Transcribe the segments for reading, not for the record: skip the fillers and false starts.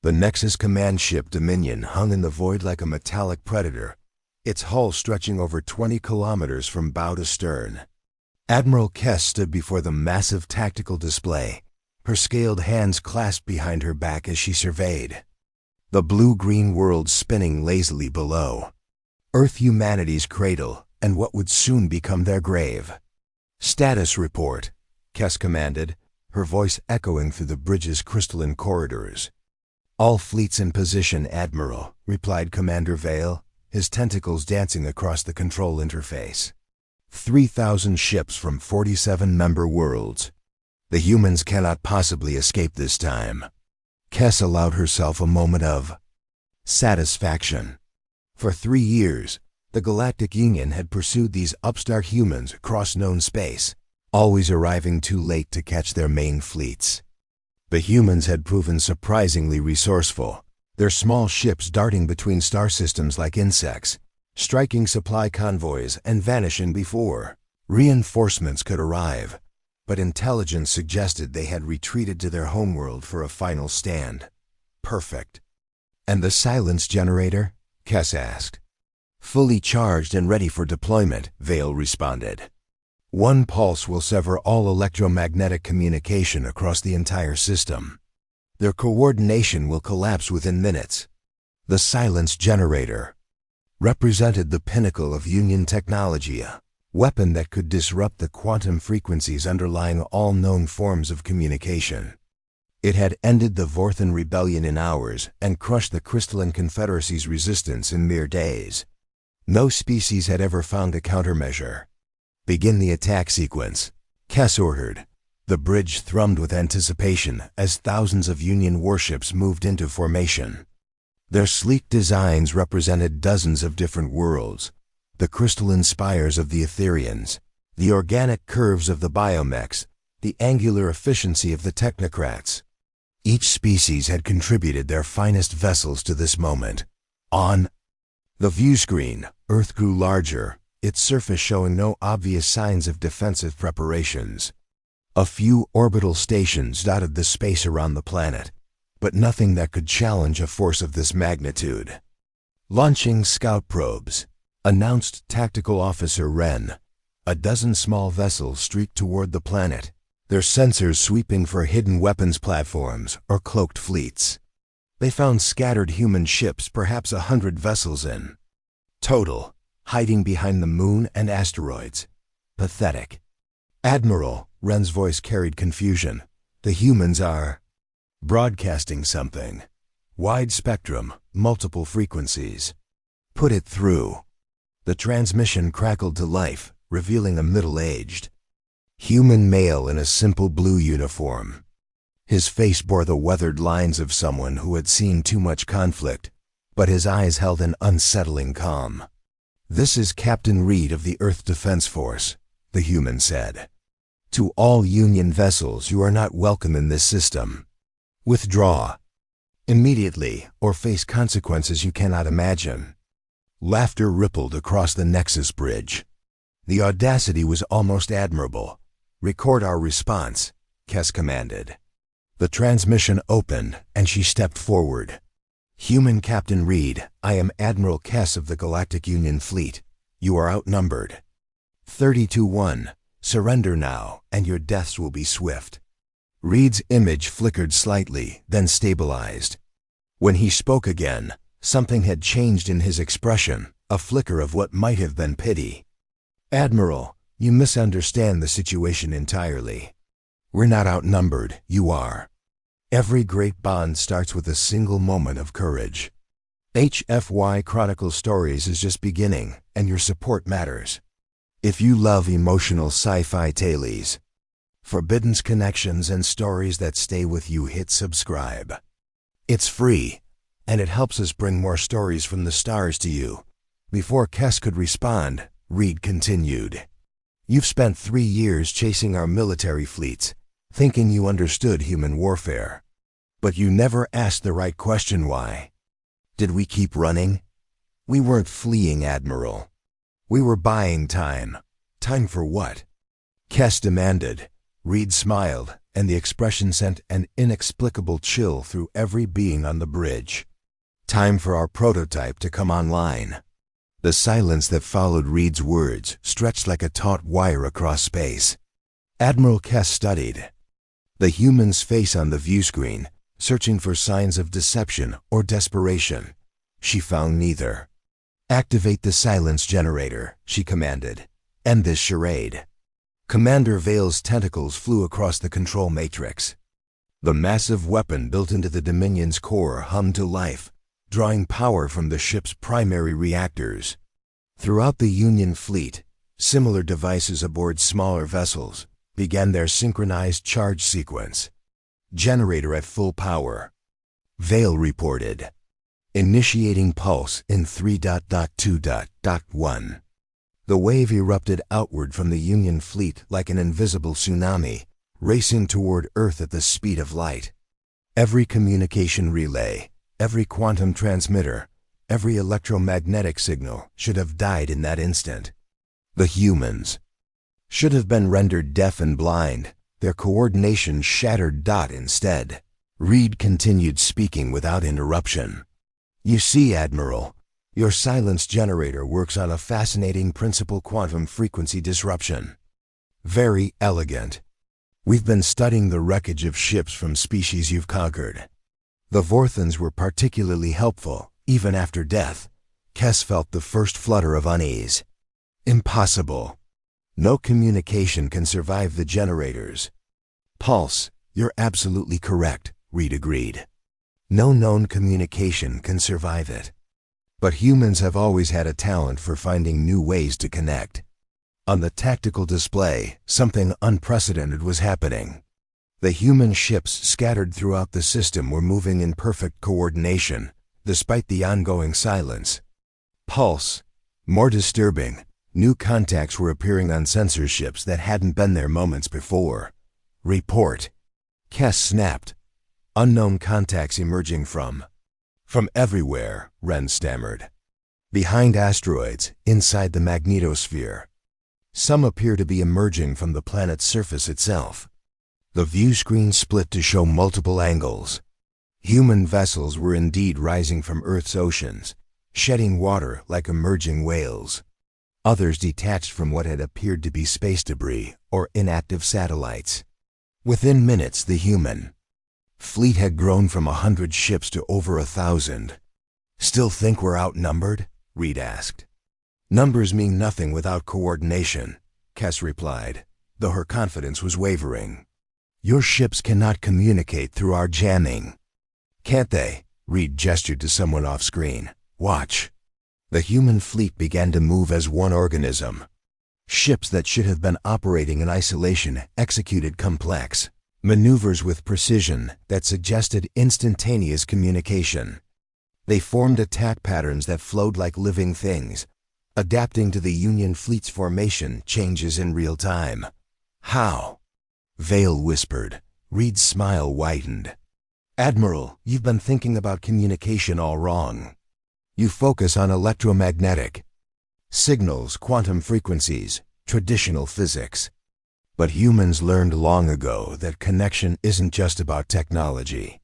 The Nexus command ship Dominion hung in the void like a metallic predator, its hull stretching over 20 kilometers from bow to stern. Admiral Kess stood before the massive tactical display, her scaled hands clasped behind her back as she surveyed. The blue-green world spinning lazily below. Earth humanity's cradle, and what would soon become their grave. "Status report," Kess commanded, her voice echoing through the bridge's crystalline corridors. "All fleets in position, Admiral," replied Commander Vale, his tentacles dancing across the control interface. 3,000 ships from 47 member worlds. The humans cannot possibly escape this time. Kess allowed herself a moment of satisfaction. For 3 years, the Galactic Union had pursued these upstart humans across known space, always arriving too late to catch their main fleets. The humans had proven surprisingly resourceful, their small ships darting between star systems like insects, striking supply convoys and vanishing before reinforcements could arrive. But intelligence suggested they had retreated to their homeworld for a final stand. Perfect. "And the silence generator?" Kess asked. "Fully charged and ready for deployment," Vale responded. "One pulse will sever all electromagnetic communication across the entire system. Their coordination will collapse within minutes." The silence generator represented the pinnacle of Union technology, a weapon that could disrupt the quantum frequencies underlying all known forms of communication. It had ended the Vorthan rebellion in hours and crushed the Crystalline Confederacy's resistance in mere days. No species had ever found a countermeasure. "Begin the attack sequence," Kess ordered. The bridge thrummed with anticipation as thousands of Union warships moved into formation. Their sleek designs represented dozens of different worlds, the crystalline spires of the Etherians, the organic curves of the biomechs, the angular efficiency of the technocrats. Each species had contributed their finest vessels to this moment. On the view screen, Earth grew larger, its surface showing no obvious signs of defensive preparations. A few orbital stations dotted the space around the planet, but nothing that could challenge a force of this magnitude. "Launching scout probes," announced Tactical Officer Wren. A dozen small vessels streaked toward the planet, their sensors sweeping for hidden weapons platforms or cloaked fleets. They found scattered human ships, perhaps 100 vessels in total, hiding behind the moon and asteroids. Pathetic. "Admiral," Wren's voice carried confusion, "the humans are broadcasting something. Wide spectrum, multiple frequencies. Put it through." The transmission crackled to life, revealing a middle-aged human male in a simple blue uniform. His face bore the weathered lines of someone who had seen too much conflict, but his eyes held an unsettling calm. "This is Captain Reed of the Earth Defense Force," the human said. "To all Union vessels, you are not welcome in this system. Withdraw immediately, or face consequences you cannot imagine." Laughter rippled across the Nexus bridge. The audacity was almost admirable. "Record our response," Kess commanded. The transmission opened, and she stepped forward. "Human Captain Reed, I am Admiral Kess of the Galactic Union Fleet. You are outnumbered. 30-1. Surrender now, and your deaths will be swift." Reed's image flickered slightly, then stabilized. When he spoke again, something had changed in his expression, a flicker of what might have been pity. "Admiral, you misunderstand the situation entirely. We're not outnumbered, you are. Every great bond starts with a single moment of courage. HFY Chronicle Stories is just beginning, and your support matters. If you love emotional sci-fi tales, forbidden connections, and stories that stay with you, hit subscribe. It's free, and it helps us bring more stories from the stars to you." Before Kess could respond, Reed continued. "You've spent 3 years chasing our military fleets, thinking you understood human warfare. But you never asked the right question: why? Did we keep running? We weren't fleeing, Admiral. We were buying time. Time for what?" Kess demanded. Reed smiled, and the expression sent an inexplicable chill through every being on the bridge. Time for our prototype to come online. The silence that followed Reed's words stretched like a taut wire across space. Admiral Kess studied the human's face on the view screen, searching for signs of deception or desperation. She found neither. "Activate the silence generator," she commanded. "End this charade." Commander Vale's tentacles flew across the control matrix. The massive weapon built into the Dominion's core hummed to life, drawing power from the ship's primary reactors. Throughout the Union fleet, similar devices aboard smaller vessels began their synchronized charge sequence. "Generator at full power," Vale reported. "Initiating pulse in 3.2.1. The wave erupted outward from the Union fleet like an invisible tsunami, racing toward Earth at the speed of light. Every communication relay, every quantum transmitter, every electromagnetic signal should have died in that instant. The humans should have been rendered deaf and blind, their coordination shattered. Instead, Reed continued speaking without interruption. "You see, Admiral, your silence generator works on a fascinating principle: quantum frequency disruption. Very elegant. We've been studying the wreckage of ships from species you've conquered. The Vorthans were particularly helpful, even after death." Kess felt the first flutter of unease. "Impossible. No communication can survive the generators." "Pulse, you're absolutely correct," Reed agreed. "No known communication can survive it. But humans have always had a talent for finding new ways to connect." On the tactical display, something unprecedented was happening. The human ships scattered throughout the system were moving in perfect coordination, despite the ongoing silence. Pulse. More disturbing, new contacts were appearing on sensor ships that hadn't been there moments before. "Report." Kess snapped. "Unknown contacts emerging from everywhere," Wren stammered. "Behind asteroids, inside the magnetosphere. Some appear to be emerging from the planet's surface itself." The view screen split to show multiple angles. Human vessels were indeed rising from Earth's oceans, shedding water like emerging whales. Others detached from what had appeared to be space debris or inactive satellites. Within minutes, the human fleet had grown from 100 ships to over 1,000. "Still think we're outnumbered?" Reed asked. "Numbers mean nothing without coordination," Kess replied, though her confidence was wavering. "Your ships cannot communicate through our jamming." "Can't they?" Reed gestured to someone off screen. "Watch." The human fleet began to move as one organism. Ships that should have been operating in isolation executed complex maneuvers with precision that suggested instantaneous communication. They formed attack patterns that flowed like living things, adapting to the Union fleet's formation changes in real time. "How?" Vale whispered. Reed's smile widened. "Admiral, you've been thinking about communication all wrong. You focus on electromagnetic signals, quantum frequencies, traditional physics. But humans learned long ago that connection isn't just about technology.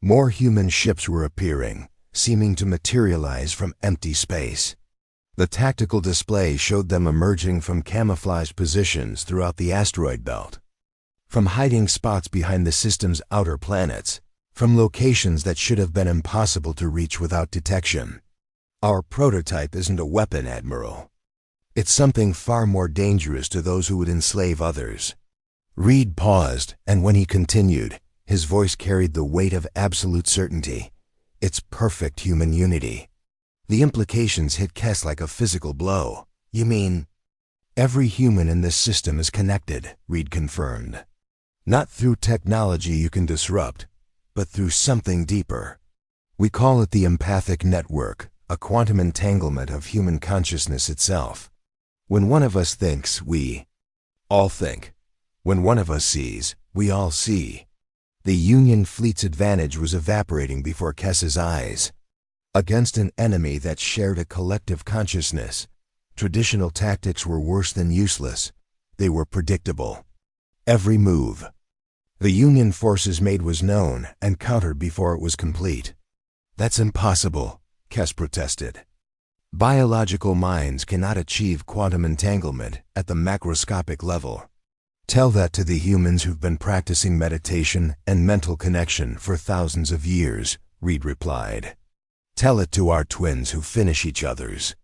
More human ships were appearing, seeming to materialize from empty space. The tactical display showed them emerging from camouflaged positions throughout the asteroid belt, from hiding spots behind the system's outer planets, from locations that should have been impossible to reach without detection. "Our prototype isn't a weapon, Admiral. It's something far more dangerous to those who would enslave others." Reed paused, and when he continued, his voice carried the weight of absolute certainty. "It's perfect human unity." The implications hit Kess like a physical blow. "You mean?" "Every human in this system is connected," Reed confirmed. "Not through technology you can disrupt, but through something deeper. We call it the empathic network, a quantum entanglement of human consciousness itself. When one of us thinks, we all think. When one of us sees, we all see." The Union fleet's advantage was evaporating before Kess's eyes. Against an enemy that shared a collective consciousness, traditional tactics were worse than useless. They were predictable. Every move, The Union forces made was known and countered before it was complete. That's impossible, Kes protested. Biological minds cannot achieve quantum entanglement at the macroscopic level. Tell that to the humans who've been practicing meditation and mental connection for thousands of years, Reed replied. Tell it to our twins who finish each other's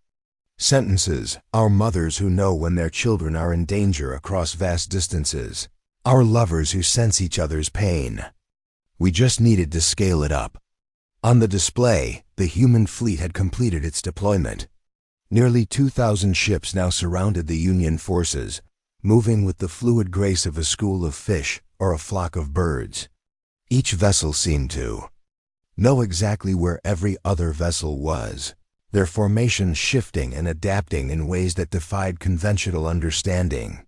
sentences, our mothers who know when their children are in danger across vast distances, our lovers who sense each other's pain. We just needed to scale it up. On the display, the human fleet had completed its deployment. Nearly 2,000 ships now surrounded the Union forces, moving with the fluid grace of a school of fish or a flock of birds. Each vessel seemed to know exactly where every other vessel was, their formation shifting and adapting in ways that defied conventional understanding.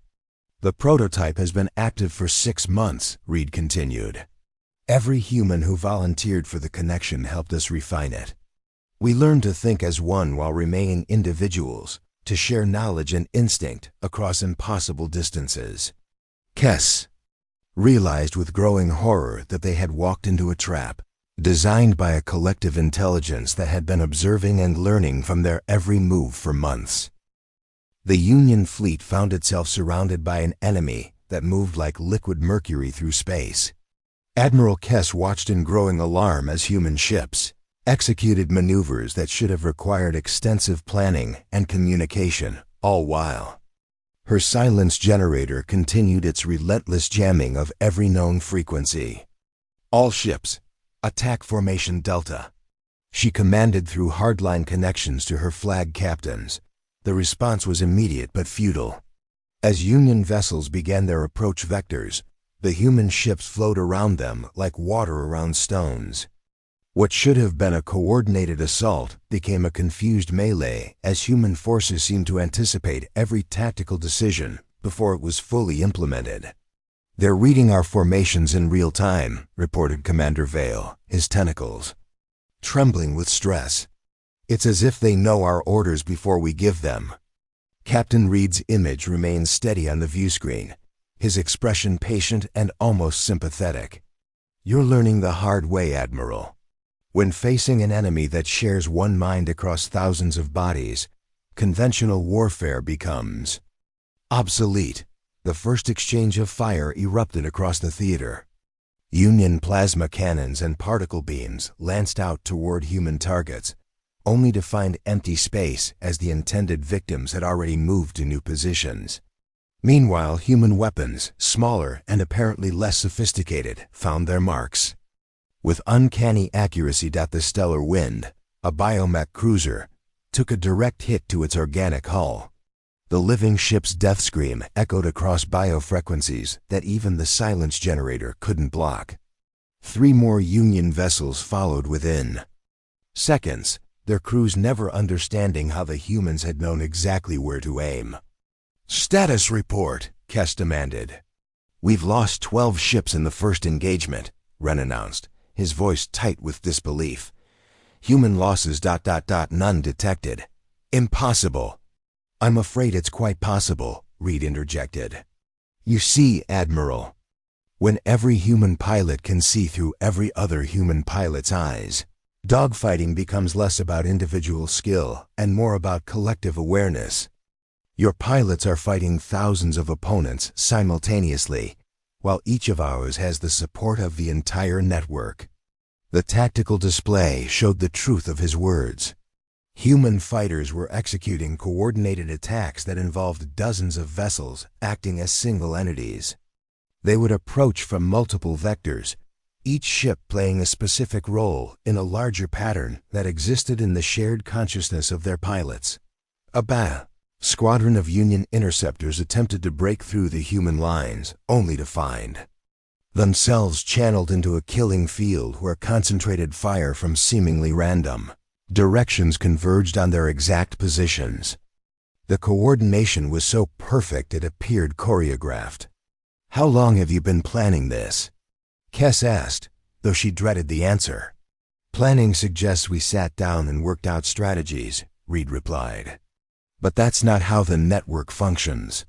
The prototype has been active for 6 months, Reed continued. Every human who volunteered for the connection helped us refine it. We learned to think as one while remaining individuals, to share knowledge and instinct across impossible distances. Kes realized with growing horror that they had walked into a trap, designed by a collective intelligence that had been observing and learning from their every move for months. The Union fleet found itself surrounded by an enemy that moved like liquid mercury through space. Admiral Kes watched in growing alarm as human ships executed maneuvers that should have required extensive planning and communication, all while her silence generator continued its relentless jamming of every known frequency. All ships, attack formation Delta. She commanded through hardline connections to her flag captains. The response was immediate but futile. As Union vessels began their approach vectors, the human ships flowed around them like water around stones. What should have been a coordinated assault became a confused melee as human forces seemed to anticipate every tactical decision before it was fully implemented. They're reading our formations in real time, reported Commander Vale, his tentacles trembling with stress. It's as if they know our orders before we give them. Captain Reed's image remained steady on the view screen, his expression patient and almost sympathetic. You're learning the hard way, Admiral. When facing an enemy that shares one mind across thousands of bodies, conventional warfare becomes obsolete. The first exchange of fire erupted across the theater. Union plasma cannons and particle beams lanced out toward human targets, only to find empty space as the intended victims had already moved to new positions. Meanwhile, human weapons, smaller and apparently less sophisticated, found their marks. With uncanny accuracy, the stellar wind, a biomech cruiser, took a direct hit to its organic hull. The living ship's death scream echoed across biofrequencies that even the silence generator couldn't block. 3 more Union vessels followed within seconds, their crews never understanding how the humans had known exactly where to aim. Status report, Kes demanded. We've lost 12 ships in the first engagement, Wren announced, his voice tight with disbelief. Human losses ... none detected. Impossible. I'm afraid it's quite possible, Reed interjected. You see, Admiral, when every human pilot can see through every other human pilot's eyes, dogfighting becomes less about individual skill and more about collective awareness. Your pilots are fighting thousands of opponents simultaneously, while each of ours has the support of the entire network. The tactical display showed the truth of his words. Human fighters were executing coordinated attacks that involved dozens of vessels acting as single entities. They would approach from multiple vectors, each ship playing a specific role in a larger pattern that existed in the shared consciousness of their pilots. A squadron of Union interceptors attempted to break through the human lines, only to find themselves channeled into a killing field where concentrated fire from seemingly random directions converged on their exact positions. The coordination was so perfect it appeared choreographed. How long have you been planning this? Kes asked, though she dreaded the answer. Planning suggests we sat down and worked out strategies, Reed replied. But that's not how the network functions.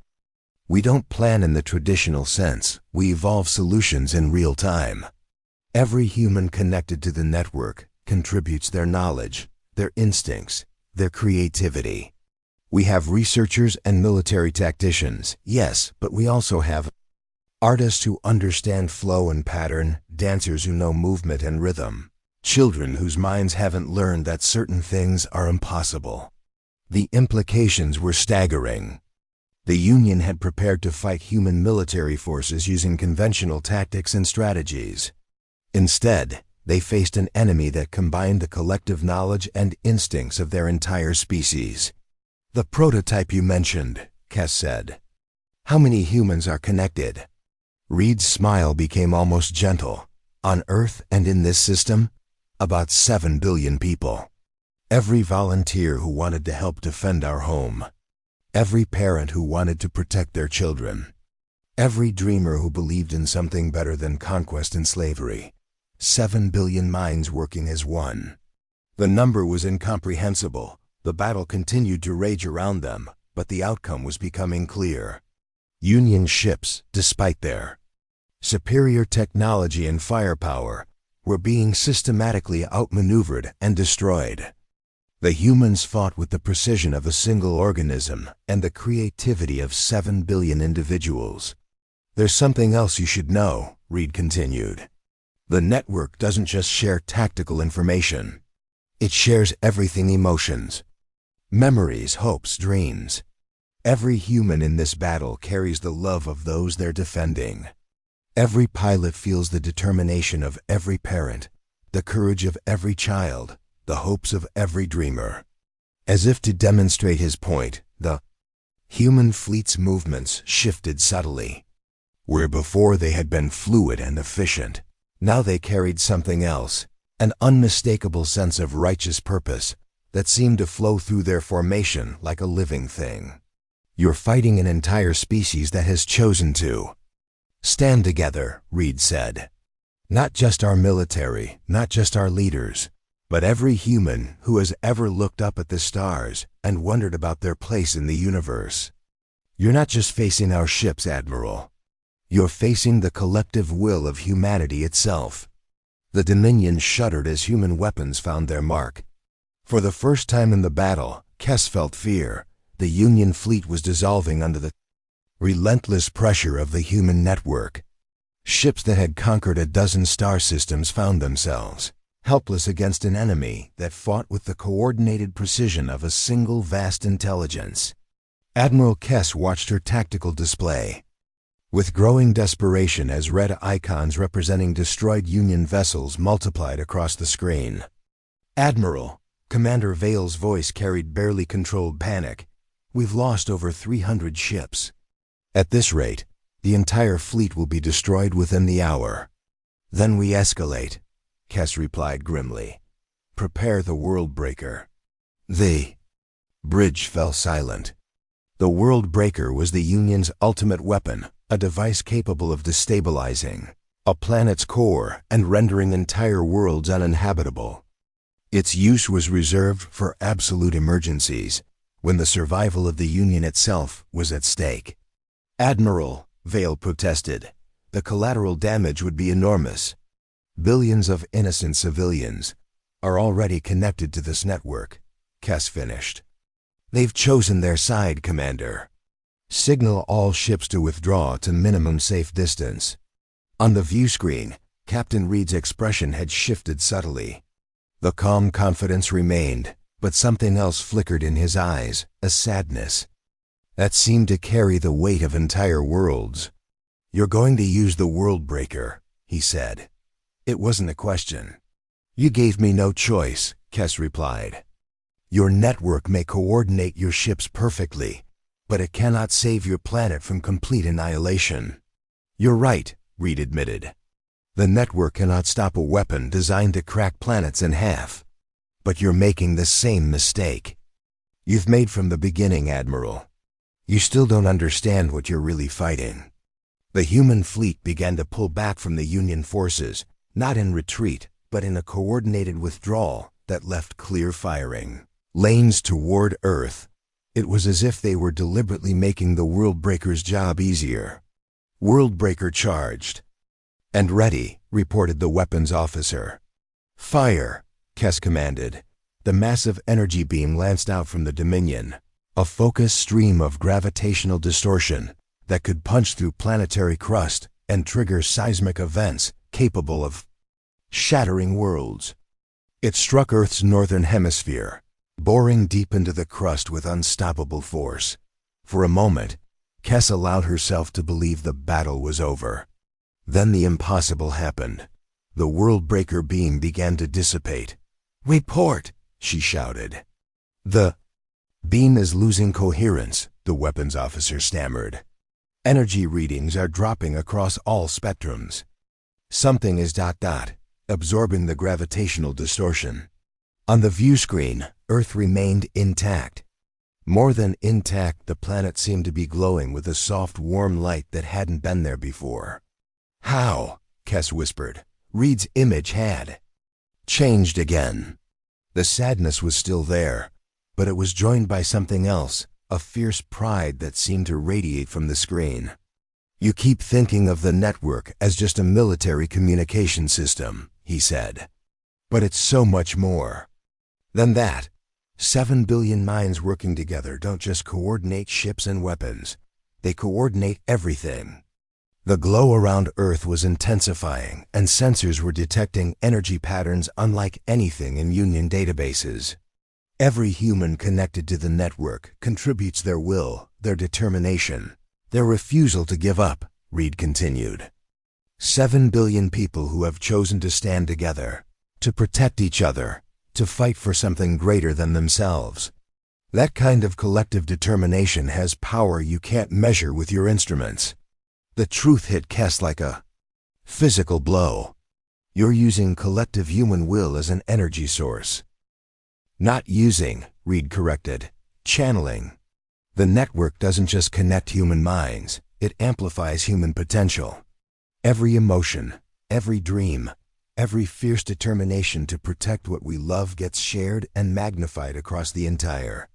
We don't plan in the traditional sense, we evolve solutions in real time. Every human connected to the network contributes their knowledge, their instincts, their creativity. We have researchers and military tacticians, yes, but we also have artists who understand flow and pattern, dancers who know movement and rhythm, children whose minds haven't learned that certain things are impossible. The implications were staggering. The Union had prepared to fight human military forces using conventional tactics and strategies. Instead, they faced an enemy that combined the collective knowledge and instincts of their entire species. "The prototype you mentioned," Kes said. "How many humans are connected?" Reed's smile became almost gentle. "On Earth and in this system, about 7 billion people. Every volunteer who wanted to help defend our home. Every parent who wanted to protect their children. Every dreamer who believed in something better than conquest and slavery. 7 billion minds working as one." The number was incomprehensible. The battle continued to rage around them, but the outcome was becoming clear. Union ships, despite their superior technology and firepower, were being systematically outmaneuvered and destroyed. The humans fought with the precision of a single organism and the creativity of 7 billion individuals. "There's something else you should know," Reed continued. "The network doesn't just share tactical information. It shares everything: emotions, memories, hopes, dreams. Every human in this battle carries the love of those they're defending. Every pilot feels the determination of every parent, the courage of every child, the hopes of every dreamer." As if to demonstrate his point, the human fleet's movements shifted subtly. Where before they had been fluid and efficient, now they carried something else, an unmistakable sense of righteous purpose that seemed to flow through their formation like a living thing. "You're fighting an entire species that has chosen to stand together," Reed said. "Not just our military, not just our leaders, but every human who has ever looked up at the stars and wondered about their place in the universe. You're not just facing our ships, Admiral. You're facing the collective will of humanity itself." The Dominion shuddered as human weapons found their mark. For the first time in the battle, Kes felt fear. The Union fleet was dissolving under the relentless pressure of the human network. Ships that had conquered a dozen star systems found themselves helpless against an enemy that fought with the coordinated precision of a single vast intelligence. Admiral Kes watched her tactical display with growing desperation as red icons representing destroyed Union vessels multiplied across the screen. "Admiral," Commander Vale's voice carried barely controlled panic, "we've lost over 300 ships. At this rate, the entire fleet will be destroyed within the hour." "Then we escalate," Kes replied grimly. "Prepare the World Breaker." The bridge fell silent. The World Breaker was the Union's ultimate weapon, a device capable of destabilizing a planet's core and rendering entire worlds uninhabitable. Its use was reserved for absolute emergencies, when the survival of the Union itself was at stake. "Admiral," Vale protested, "the collateral damage would be enormous. Billions of innocent civilians are already connected to this network," Kes finished. "They've chosen their side, Commander. Signal all ships to withdraw to minimum safe distance." On the view screen, Captain Reed's expression had shifted subtly. The calm confidence remained, but something else flickered in his eyes, a sadness that seemed to carry the weight of entire worlds. "You're going to use the World Breaker," he said. It wasn't a question. "You gave me no choice," Kes replied. "Your network may coordinate your ships perfectly, but it cannot save your planet from complete annihilation." "You're right," Reed admitted. "The network cannot stop a weapon designed to crack planets in half. But you're making the same mistake. You've made from the beginning, Admiral. You still don't understand what you're really fighting." The human fleet began to pull back from the Union forces, not in retreat, but in a coordinated withdrawal that left clear firing lanes toward Earth. It was as if they were deliberately making the Worldbreaker's job easier. Worldbreaker charged. "And ready," reported the weapons officer. "Fire," Kess commanded. The massive energy beam lanced out from the Dominion, a focused stream of gravitational distortion that could punch through planetary crust and trigger seismic events capable of shattering worlds. It struck Earth's northern hemisphere, boring deep into the crust with unstoppable force. For a moment, Kess allowed herself to believe the battle was over. Then the impossible happened. The Worldbreaker beam began to dissipate. "Report!" she shouted. "The beam is losing coherence," the weapons officer stammered. "Energy readings are dropping across all spectrums. Something is ... absorbing the gravitational distortion." On the view screen, Earth remained intact. More than intact, the planet seemed to be glowing with a soft, warm light that hadn't been there before. "How?" Kess whispered. "Reed's image had changed again." The sadness was still there, but it was joined by something else, a fierce pride that seemed to radiate from the screen. "You keep thinking of the network as just a military communication system," he said. "But it's so much more than that. 7 billion minds working together don't just coordinate ships and weapons. They coordinate everything." The glow around Earth was intensifying, and sensors were detecting energy patterns unlike anything in Union databases. "Every human connected to the network contributes their will, their determination, their refusal to give up," Reed continued. 7 billion people who have chosen to stand together, to protect each other, to fight for something greater than themselves. That kind of collective determination has power you can't measure with your instruments. The truth hit Kess like a physical blow. "You're using collective human will as an energy source." "Not using," Reed corrected. "Channeling. The network doesn't just connect human minds, it amplifies human potential. Every emotion, every dream, every fierce determination to protect what we love gets shared and magnified across the entire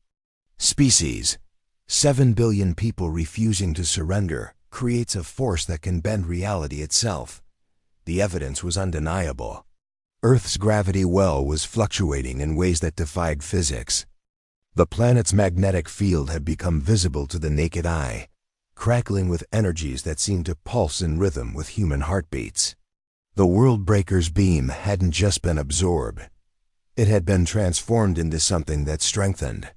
species. 7 billion people refusing to surrender creates a force that can bend reality itself." The evidence was undeniable. Earth's gravity well was fluctuating in ways that defied physics. The planet's magnetic field had become visible to the naked eye, crackling with energies that seemed to pulse in rhythm with human heartbeats. The Worldbreaker's beam hadn't just been absorbed. It had been transformed into something that strengthened,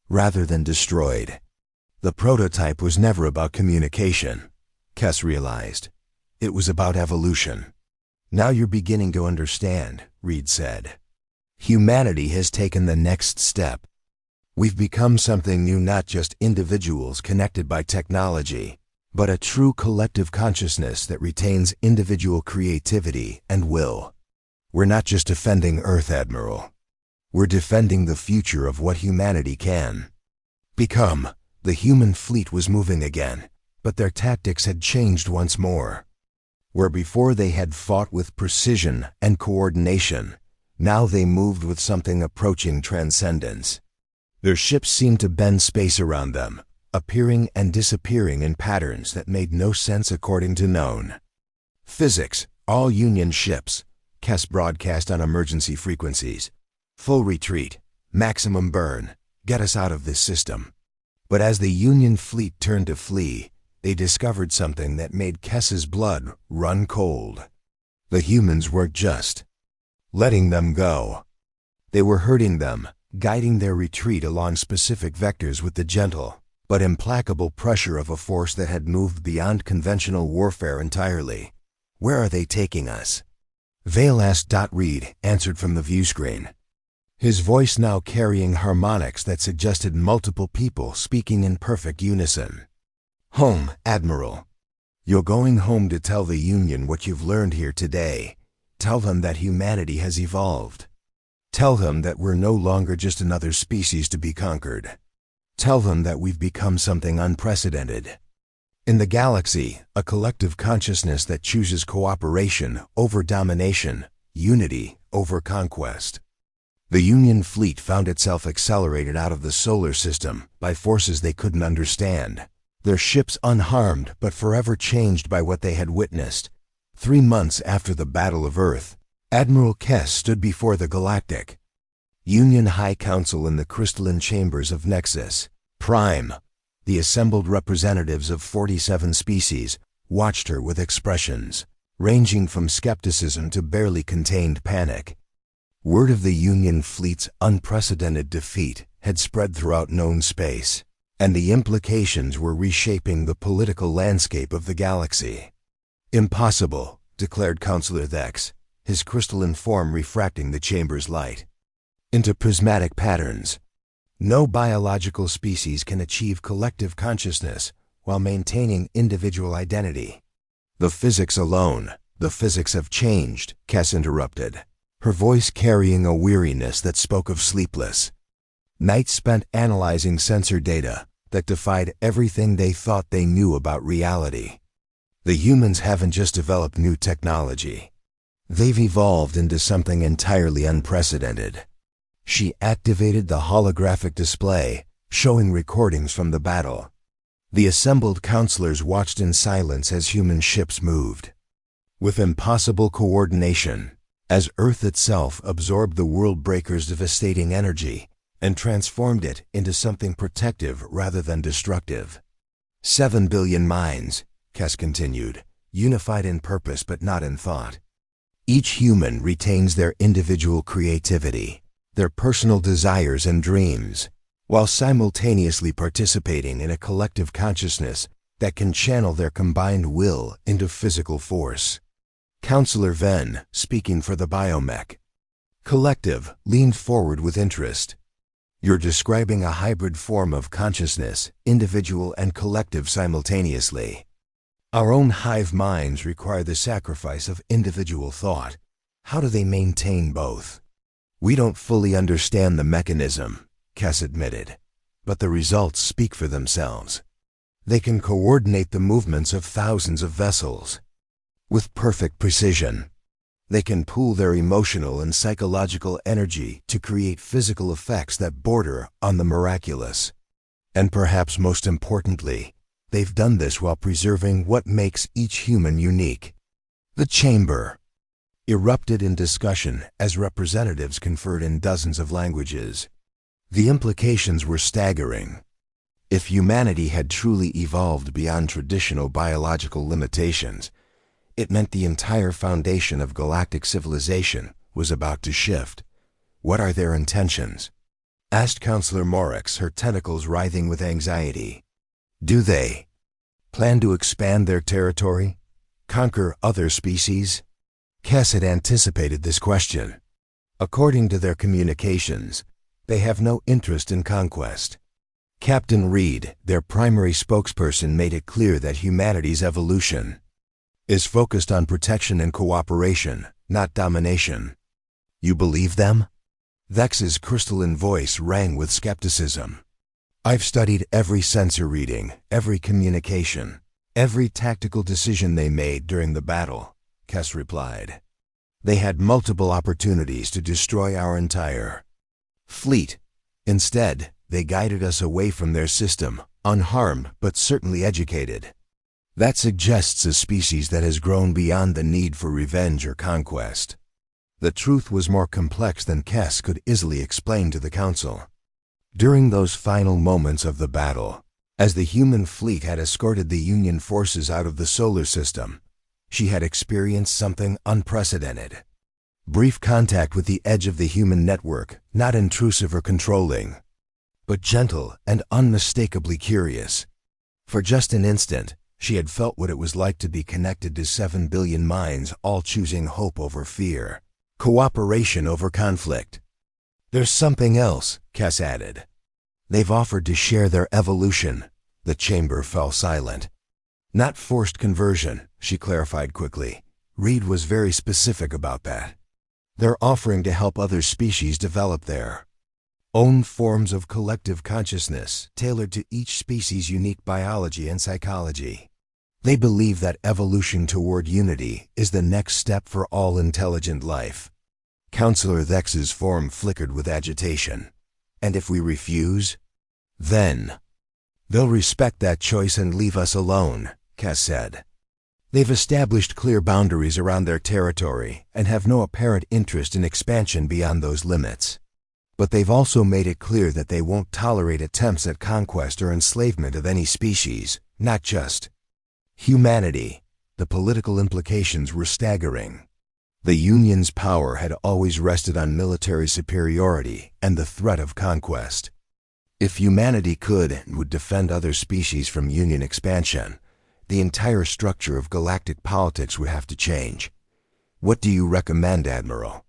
rather than destroyed. The prototype was never about communication, Kess realized. It was about evolution. "Now you're beginning to understand," Reed said. "Humanity has taken the next step. We've become something new, not just individuals connected by technology, but a true collective consciousness that retains individual creativity and will. We're not just defending Earth, Admiral. We're defending the future of what humanity can become." The human fleet was moving again, but their tactics had changed once more. Where before they had fought with precision and coordination, now they moved with something approaching transcendence. Their ships seemed to bend space around them, appearing and disappearing in patterns that made no sense according to known physics. "All Union ships," Kess broadcast on emergency frequencies. "Full retreat, maximum burn, get us out of this system." But as the Union fleet turned to flee, they discovered something that made Kess's blood run cold. The humans weren't just letting them go. They were hurting them, guiding their retreat along specific vectors with the gentle but implacable pressure of a force that had moved beyond conventional warfare entirely. "Where are they taking us?" Vale asked. Reed answered from the view screen, his voice now carrying harmonics that suggested multiple people speaking in perfect unison. "Home, Admiral. You're going home to tell the Union what you've learned here today. Tell them that humanity has evolved. Tell them that we're no longer just another species to be conquered. Tell them that we've become something unprecedented in the galaxy, a collective consciousness that chooses cooperation over domination, unity over conquest." The Union fleet found itself accelerated out of the solar system by forces they couldn't understand. Their ships unharmed but forever changed by what they had witnessed. 3 months after the Battle of Earth, Admiral Kess stood before the Galactic Union High Council in the crystalline chambers of Nexus Prime. The assembled representatives of 47 species watched her with expressions ranging from skepticism to barely contained panic. Word of the Union fleet's unprecedented defeat had spread throughout known space, and the implications were reshaping the political landscape of the galaxy. "Impossible," declared Councillor Thex, his crystalline form refracting the chamber's light into prismatic patterns. "No biological species can achieve collective consciousness while maintaining individual identity." "The physics alone, the physics have changed," Kess interrupted, her voice carrying a weariness that spoke of sleepless nights spent analyzing sensor data that defied everything they thought they knew about reality. "The humans haven't just developed new technology. They've evolved into something entirely unprecedented." She activated the holographic display, showing recordings from the battle. The assembled counselors watched in silence as human ships moved with impossible coordination, as Earth itself absorbed the World Breaker's devastating energy and transformed it into something protective rather than destructive. 7 billion minds, Kess continued, unified in purpose but not in thought. Each human retains their individual creativity, their personal desires and dreams, while simultaneously participating in a collective consciousness that can channel their combined will into physical force. Counselor Venn, speaking for the biomech collective, leaned forward with interest. "You're describing a hybrid form of consciousness, individual and collective simultaneously. Our own hive minds require the sacrifice of individual thought. How do they maintain both?" "We don't fully understand the mechanism," Kess admitted, "but the results speak for themselves. They can coordinate the movements of thousands of vessels with perfect precision. They can pool their emotional and psychological energy to create physical effects that border on the miraculous. And perhaps most importantly, they've done this while preserving what makes each human unique." The chamber erupted in discussion as representatives conferred in dozens of languages. The implications were staggering. If humanity had truly evolved beyond traditional biological limitations, it meant the entire foundation of galactic civilization was about to shift. "What are their intentions?" asked Counselor Morix, her tentacles writhing with anxiety. "Do they plan to expand their territory? Conquer other species?" Kess had anticipated this question. According to their communications, they have no interest in conquest. Captain Reed, their primary spokesperson, made it clear that humanity's evolution is focused on protection and cooperation, not domination. "You believe them?" Vex's crystalline voice rang with skepticism. "I've studied every sensor reading, every communication, every tactical decision they made during the battle," Kess replied. "They had multiple opportunities to destroy our entire fleet. Instead, they guided us away from their system, unharmed but certainly educated. That suggests a species that has grown beyond the need for revenge or conquest." The truth was more complex than Kess could easily explain to the Council. During those final moments of the battle, as the human fleet had escorted the Union forces out of the solar system, she had experienced something unprecedented. Brief contact with the edge of the human network, not intrusive or controlling, but gentle and unmistakably curious. For just an instant, she had felt what it was like to be connected to 7 billion minds, all choosing hope over fear, cooperation over conflict. "There's something else," Kess added. "They've offered to share their evolution." The chamber fell silent. "Not forced conversion," she clarified quickly. Reed was very specific about that. "They're offering to help other species develop their own forms of collective consciousness, tailored to each species' unique biology and psychology. They believe that evolution toward unity is the next step for all intelligent life." Counselor Thex's form flickered with agitation. And if we refuse? Then they'll respect that choice and leave us alone, Cass said. They've established clear boundaries around their territory and have no apparent interest in expansion beyond those limits. But they've also made it clear that they won't tolerate attempts at conquest or enslavement of any species, not just humanity. The political implications were staggering. The Union's power had always rested on military superiority and the threat of conquest. If humanity could and would defend other species from Union expansion, the entire structure of galactic politics would have to change. What do you recommend, Admiral?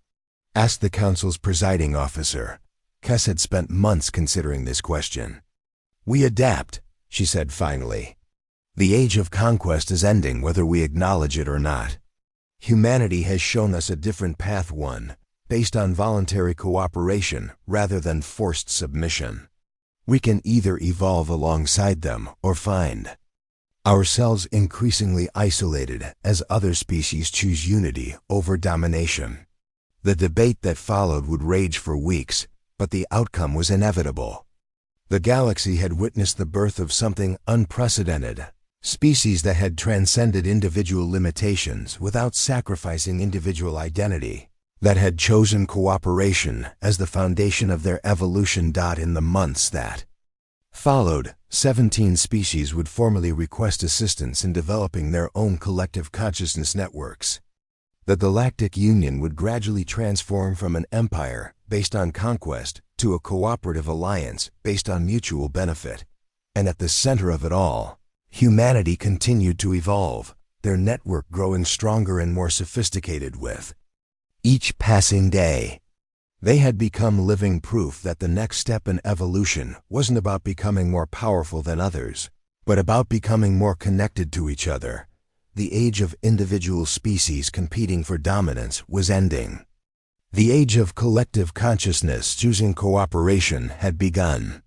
Asked the Council's presiding officer. Cass had spent months considering this question. We adapt, she said finally. The age of conquest is ending whether we acknowledge it or not. Humanity has shown us a different path, one based on voluntary cooperation rather than forced submission. We can either evolve alongside them or find ourselves increasingly isolated as other species choose unity over domination. The debate that followed would rage for weeks, but the outcome was inevitable. The galaxy had witnessed the birth of something unprecedented, species that had transcended individual limitations without sacrificing individual identity, that had chosen cooperation as the foundation of their evolution. In the months that followed, 17 species would formally request assistance in developing their own collective consciousness networks. The Galactic Union would gradually transform from an empire based on conquest to a cooperative alliance based on mutual benefit. And at the center of it all, humanity continued to evolve, their network growing stronger and more sophisticated with each passing day. They had become living proof that the next step in evolution wasn't about becoming more powerful than others, but about becoming more connected to each other. The age of individual species competing for dominance was ending. The age of collective consciousness choosing cooperation had begun.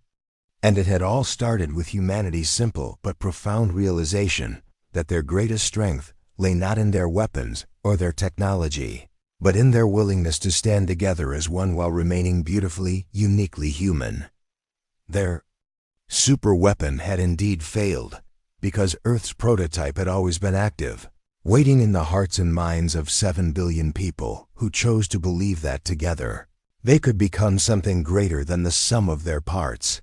And it had all started with humanity's simple but profound realization that their greatest strength lay not in their weapons or their technology, but in their willingness to stand together as one while remaining beautifully, uniquely human. Their super weapon had indeed failed, because Earth's prototype had always been active, waiting in the hearts and minds of 7 billion people who chose to believe that together they could become something greater than the sum of their parts.